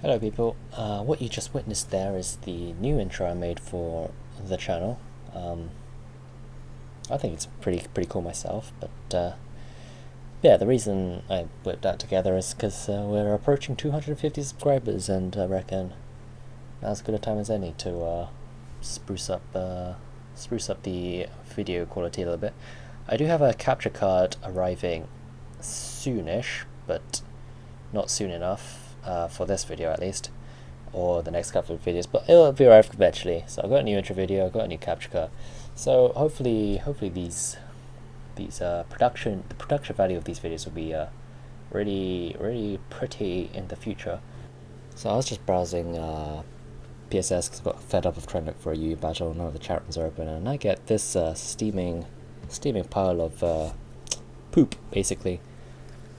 Hello people, what you just witnessed there is the new intro I made for the channel. I think it's pretty cool myself, but yeah, the reason I whipped that together is because we're approaching 250 subscribers, and I reckon now's as good a time as any to spruce up the video quality a little bit. I do have a capture card arriving soonish, but not soon enough for this video at least, or the next couple of videos, but it'll be arrived eventually. So I've got a new intro video, I've got a new capture card, so hopefully the production value of these videos will be really pretty in the future. So I was just browsing PSS because I got fed up of trying to look for a UE battle. None of the chat rooms are open, and I get this steaming pile of poop basically.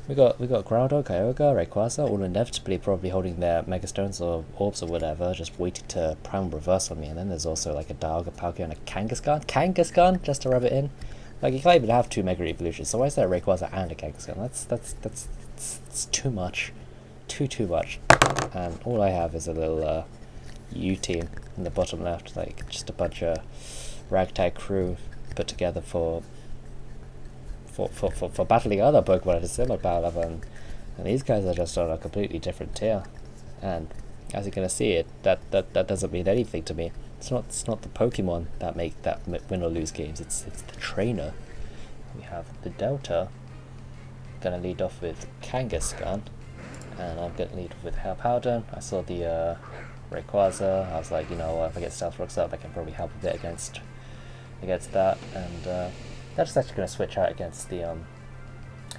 We got Groudon, Kyogre, Rayquaza, all inevitably probably holding their Megastones or Orbs or whatever, just waiting to prime reverse on me. And then there's also like a Dialga, Palkia, and a Kangaskhan just to rub it in. Like, you can't even have two Mega Evolutions, so why is there a Rayquaza and a Kangaskhan? That's too much. Too much. And all I have is a little U team in the bottom left, like just a bunch of ragtag crew put together for battling other Pokemon at a similar power level, and these guys are just on a completely different tier. And as you're gonna see, that doesn't mean anything to me. It's not the Pokemon that make win or lose games. It's the trainer. We have the Delta. Gonna lead off with Kangaskhan, and I'm gonna lead off with Howden. I saw the Rayquaza. I was like, you know, if I get Stealth Rocks up, I can probably help a bit against that, and that's actually going to switch out against the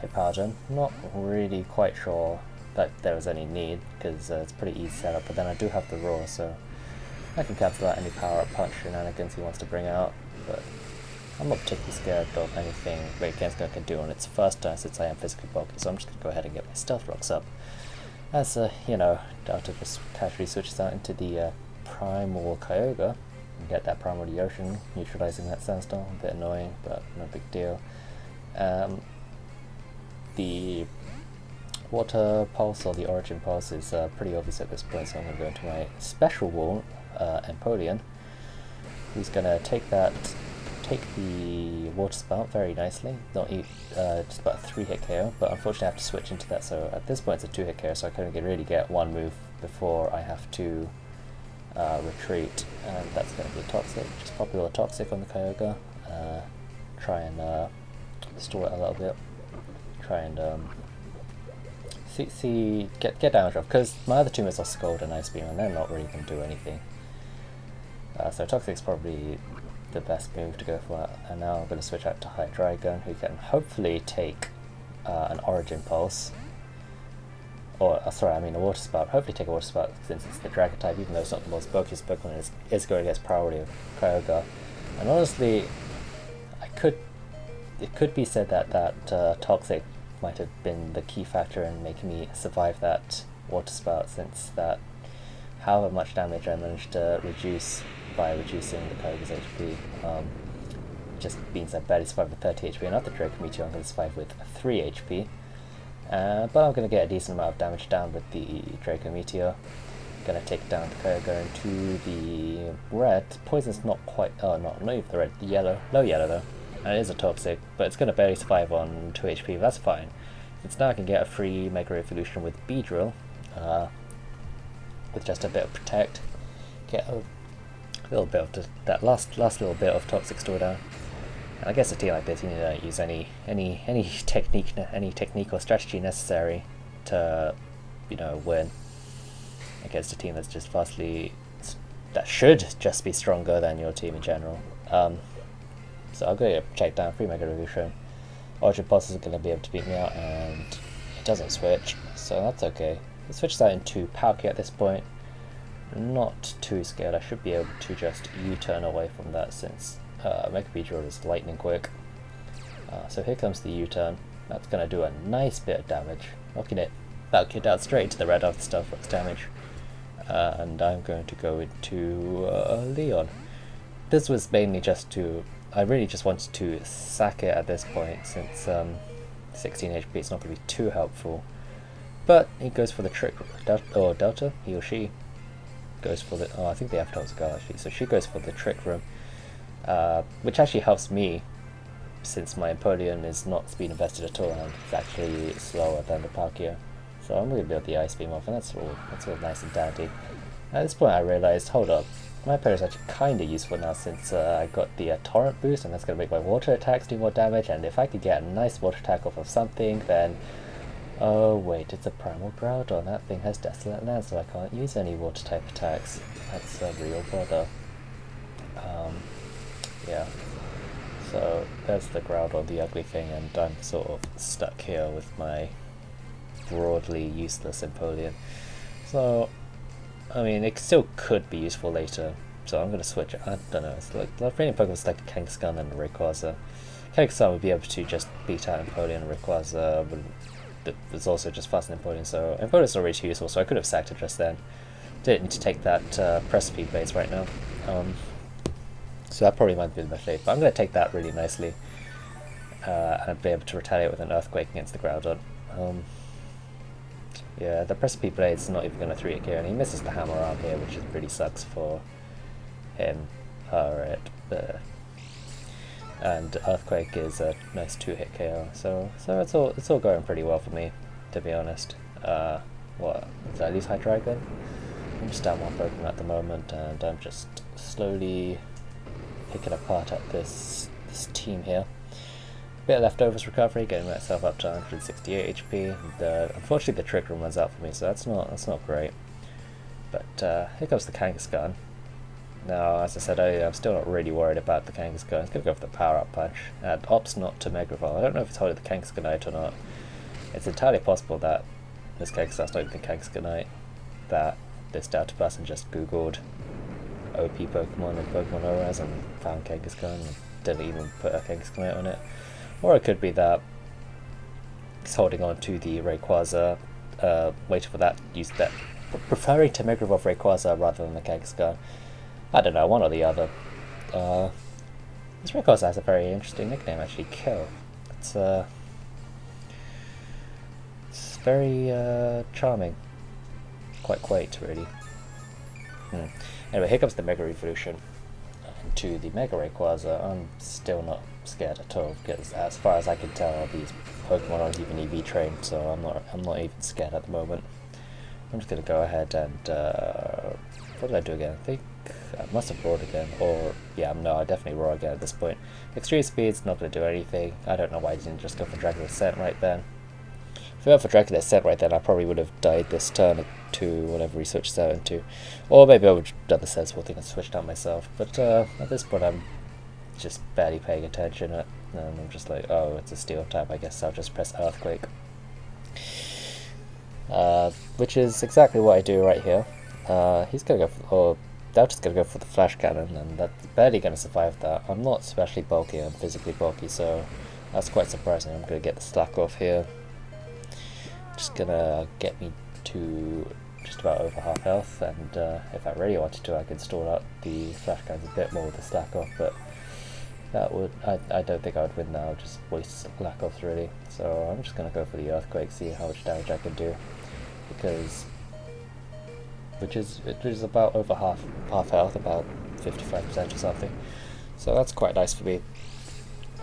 Hippowdon. Not really quite sure that there was any need, because it's pretty easy setup, but then I do have the Roar, so I can cancel out any power-up punch shenanigans he wants to bring out, but I'm not particularly scared of anything Kangaskhan can do on its first turn, since I am physically bulky, so I'm just going to go ahead and get my Stealth Rocks up. As, you know, Delta just casually switches out into the Primal Kyogre, and get that Primal the Ocean, neutralizing that Sandstorm. A bit annoying, but no big deal. The Water Pulse, or the Origin Pulse, is pretty obvious at this point, so I'm going to go into my Special Wall, Empoleon, who's going to take the Water Spout very nicely. Not just about a 3-hit KO, but unfortunately I have to switch into that, so at this point it's a 2-hit KO, so I couldn't really get one move before I have to retreat, and that's going to be a Toxic. Just pop a little Toxic on the Kyogre, try and store it a little bit, try and get damage off, because my other two moves are Scald and Ice Beam, and they're not really going to do anything. So Toxic's probably the best move to go for, and now I'm going to switch out to Hydreigon, who can hopefully take an Origin Pulse. Or, sorry, I mean a Water Spout. Hopefully take a Water Spout, since it's the Dragon type, even though it's not the most bulkiest Pokemon, it's going against priority of Kyogre. And honestly, it could be said that Toxic might have been the key factor in making me survive that Water Spout, since that however much damage I managed to reduce by reducing the Kyogre's HP, just means I barely survived with 30 HP, and not the Draco Meteor, I'm going to survive with 3 HP. But I'm going to get a decent amount of damage down with the Draco Meteor. Going to take down the Kyogre into the red. Poison's not quite, not even the red, the yellow. Low yellow though. And it is a Toxic, but it's going to barely survive on 2 HP, but that's fine. Since now I can get a free Mega Evolution with Beedrill, with just a bit of Protect. Get a little bit of that last little bit of Toxic store down. And I guess a team like this, you don't use any technique or strategy necessary to, you know, win against a team that's just that should just be stronger than your team in general. So I'll go check down 3 Mega Evolution. Origin Pulse is going to be able to beat me out, and it doesn't switch, so that's okay. It switches out into Palkia at this point. Not too scared. I should be able to just U-turn away from that, since Mega Beedrill is lightning quick. So here comes the U-turn. That's going to do a nice bit of damage, knocking it Palkia down straight into the red after Stealth Rocks damage. And I'm going to go into Leon. This was mainly just to, I really just wanted to sack it at this point, since 16 HP is not going to be too helpful. But he goes for the trick, or Delta, he or she goes for the, oh I think the avatar was a girl actually, so she goes for the trick room, which actually helps me since my Empoleon is not speed invested at all and it's actually slower than the Palkia. So I'm going to build the Ice Beam off, and that's all nice and dandy. At this point I realised, hold up, my Empoleon is actually kind of useful now since I got the Torrent boost, and that's going to make my water attacks do more damage, and if I could get a nice water attack off of something, then... Oh wait, it's a Primal Groudon, that thing has Desolate Land, so I can't use any water type attacks. That's a real bother. Yeah. So there's the Groudon, the ugly thing, and I'm sort of stuck here with my broadly useless Empoleon. So, I mean, it still could be useful later, so I'm going to switch. I don't know, it's like raining Pokemon's like a Kangaskhan and a Rayquaza. Kangaskhan would be able to just beat out Empoleon, and Rayquaza it's also just fast and Empoleon, so Empoleon's not really too useful, so I could have sacked it just then. Didn't need to take that Precipice Blades right now. So that probably might be the best shape, but I'm going to take that really nicely and be able to retaliate with an Earthquake against the Groudon. Yeah, the Precipice Blade's not even going to 3-hit KO, and he misses the Hammer Arm here, which really sucks for him. Alright, and Earthquake is a nice 2-hit KO, so it's all going pretty well for me, to be honest. What, did I lose Hydreigon? I'm just down one Pokemon at the moment, and I'm just slowly picking apart at this team here. Bit of leftovers recovery, getting myself up to 168 HP. Unfortunately, the Trick Room runs out for me, so that's not great. But here comes the Kangaskhan. Now, as I said earlier, I'm still not really worried about the Kangaskhan. It's going to go for the Power Up Punch. And opts not to Mega Evolve. I don't know if it's holding the Kangaskhanite or not. It's entirely possible that this Kangaskhan's not even the Kangaskhanite. That this Delta person just googled OP Pokemon and Pokemon ORAS and found Kangaskhan and didn't even put a Kangaskhanite on it. Or it could be that he's holding on to the Rayquaza, waiting for that, preferring to Mega Evolve Rayquaza rather than the Kangaskhan. I don't know, one or the other. This Rayquaza has a very interesting nickname, actually, Kill. It's very charming. Quite quaint, really. Anyway, here comes the Mega Evolution into the Mega Rayquaza. I'm still not scared at all, because as far as I can tell, these Pokemon aren't even EV trained, so I'm not even scared at the moment. I'm just gonna go ahead and what did I do again? I think I must have roared again, or yeah, no, I definitely roar again at this point. Extreme Speed's not gonna do anything. I don't know why I didn't just go for Dragon Ascent right then. If I went for Dragon Ascent right then, I probably would have died this turn to whatever he switched out into, or maybe I would have done the sensible thing and switched out myself. But at this point, I'm just barely paying attention, and I'm just like, oh, it's a Steel type. I guess I'll just press Earthquake. Which is exactly what I do right here. He's gonna go for, or Delta's gonna go for the Flash Cannon, and that's barely gonna survive that. I'm not especially bulky, I'm physically bulky, so that's quite surprising. I'm gonna get the Slack off here. Just gonna get me to just about over half health, and if I really wanted to, I could stall out the Flash Cannons a bit more with the Slack off, but that would, I don't think I would win now, just waste Slack off really. So I'm just gonna go for the Earthquake, see how much damage I can do, because which is about over half health, about 55% or something. So that's quite nice for me.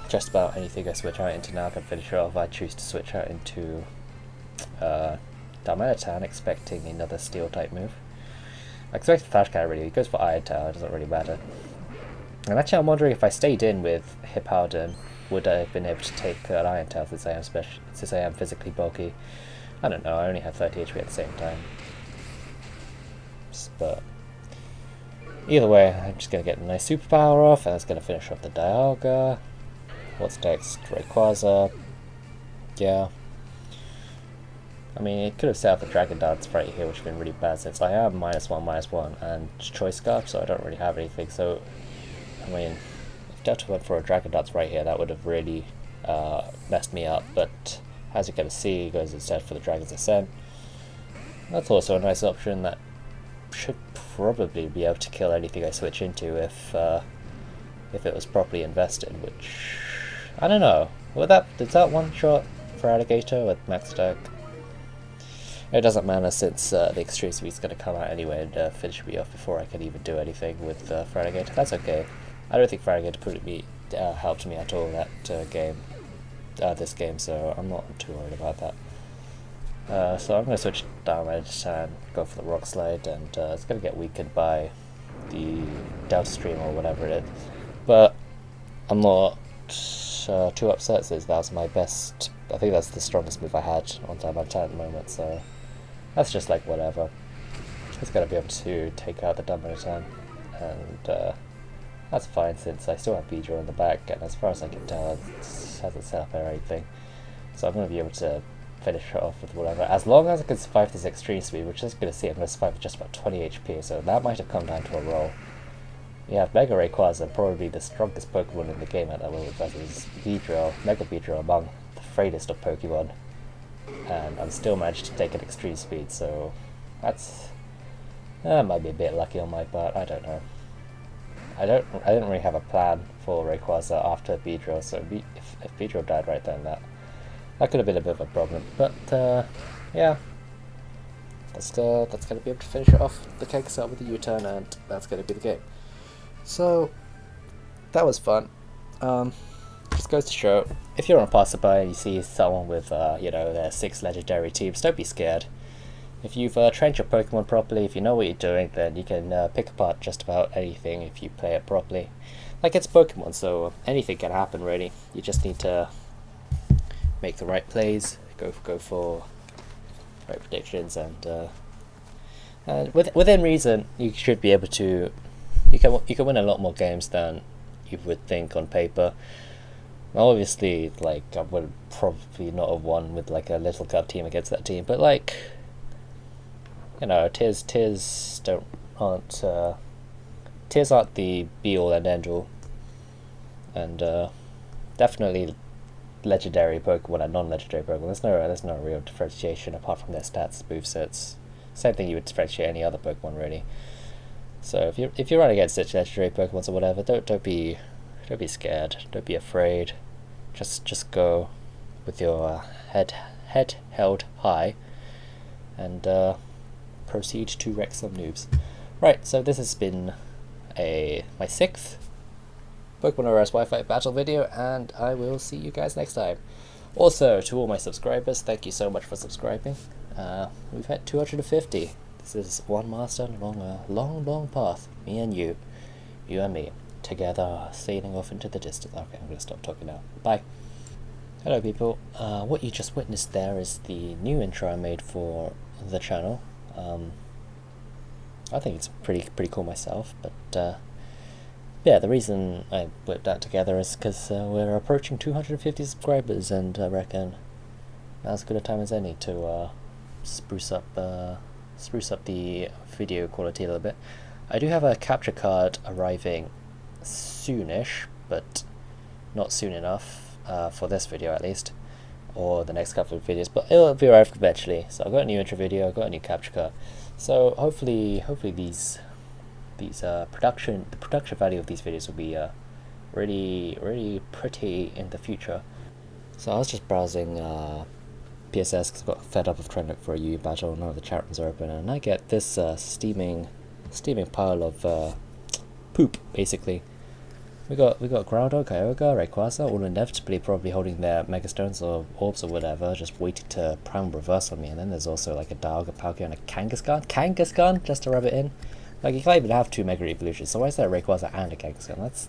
Just about anything I switch out into now can finish it off. I choose to switch out into Darmanitan, expecting another Steel type move. I expect Flash Cannon really. He goes for Iron Tail, it doesn't really matter. And actually, I'm wondering if I stayed in with Hippowdon, would I have been able to take an Iron Tail since I am physically bulky? I don't know. I only have 30 HP at the same time. But either way, I'm just gonna get a nice superpower off, and that's gonna finish off the Dialga. What's next? Rayquaza. Yeah. I mean, it could have set up a Dragon Dance right here, which would have been really bad since I am -1/-1 and Choice Scarf, so I don't really have anything. So, I mean, if Delta went for a Dragon Dance right here, that would have really messed me up. But as you're going to see, he goes instead for the Dragon's Ascent. That's also a nice option that should probably be able to kill anything I switch into if it was properly invested, which, I don't know. Does that one shot for Alligator with max attack? It doesn't matter since the extreme speed's going to come out anyway and finish me off before I can even do anything with Fragate. That's okay. I don't think Fragate helped me at all that this game, so I'm not too worried about that. So I'm going to switch damage and go for the rock slide, and it's going to get weakened by the Delta Stream or whatever it is. But I'm not too upset since that was my best. I think that's the strongest move I had on time at the moment, so that's just like whatever. It's going to be able to take out the Dumber-10, and that's fine since I still have Beedrill in the back, and as far as I can tell, it hasn't set up or anything. So I'm going to be able to finish it off with whatever. As long as I can survive this extreme speed, which is going to see I'm going to survive with just about 20 HP, so that might have come down to a roll. You have Mega Rayquaza, probably the strongest Pokemon in the game at that moment versus Beedrill, Mega Beedrill among the frailest of Pokemon. And I'm still managed to take an extreme speed, so that might be a bit lucky on my part, I don't know. I didn't really have a plan for Rayquaza after Beedrill, so if Beedrill died right then, that could have been a bit of a problem. But yeah, that's going to be able to finish it off the Kangaskhan with the U-turn, and that's going to be the game. So that was fun. Just goes to show, if you're on a passerby and you see someone with their 6 legendary teams, don't be scared. If you've trained your Pokemon properly, if you know what you're doing, then you can pick apart just about anything if you play it properly. Like, it's Pokemon, so anything can happen really. You just need to make the right plays, go for right predictions, and within reason, you should be able to. You can win a lot more games than you would think on paper. Obviously, like, I would probably not have won with like a Little Cup team against that team, but like, tiers aren't the be all and end all, and definitely legendary Pokemon and non-legendary Pokemon. There's no real differentiation apart from their stats, movesets. Same thing you would differentiate any other Pokemon really. So if you're running against such legendary Pokemon or whatever, don't be scared. Don't be afraid. Just go with your head held high, and proceed to wreck some noobs. Right. So this has been my 6th Pokemon ORAS Wi-Fi Battle video, and I will see you guys next time. Also, to all my subscribers, thank you so much for subscribing. We've hit 250. This is one milestone along a long path. Me and you and me, together, sailing off into the distance. Okay, I'm going to stop talking now. Bye. Hello people. What you just witnessed there is the new intro I made for the channel. I think it's pretty cool myself, but yeah, the reason I whipped that together is because we're approaching 250 subscribers, and I reckon now's as good a time as any to spruce up the video quality a little bit. I do have a capture card arriving soonish, but not soon enough for this video at least, or the next couple of videos, but it'll be arrived eventually. So I've got a new intro video, I've got a new capture card, so hopefully the production value of these videos will be really pretty in the future. So I was just browsing PSS because I got fed up of trying to look for a UE battle. None of the chat rooms are open, and I get this steaming pile of poop basically. We got Groudon, Kyogre, Rayquaza, all inevitably probably holding their Megastones or Orbs or whatever, just waiting to prime reverse on me. And then there's also like a Dialga, Palkia, and a Kangaskhan just to rub it in. Like, you can't even have 2 Mega Evolutions, so why is there a Rayquaza and a Kangaskhan? That's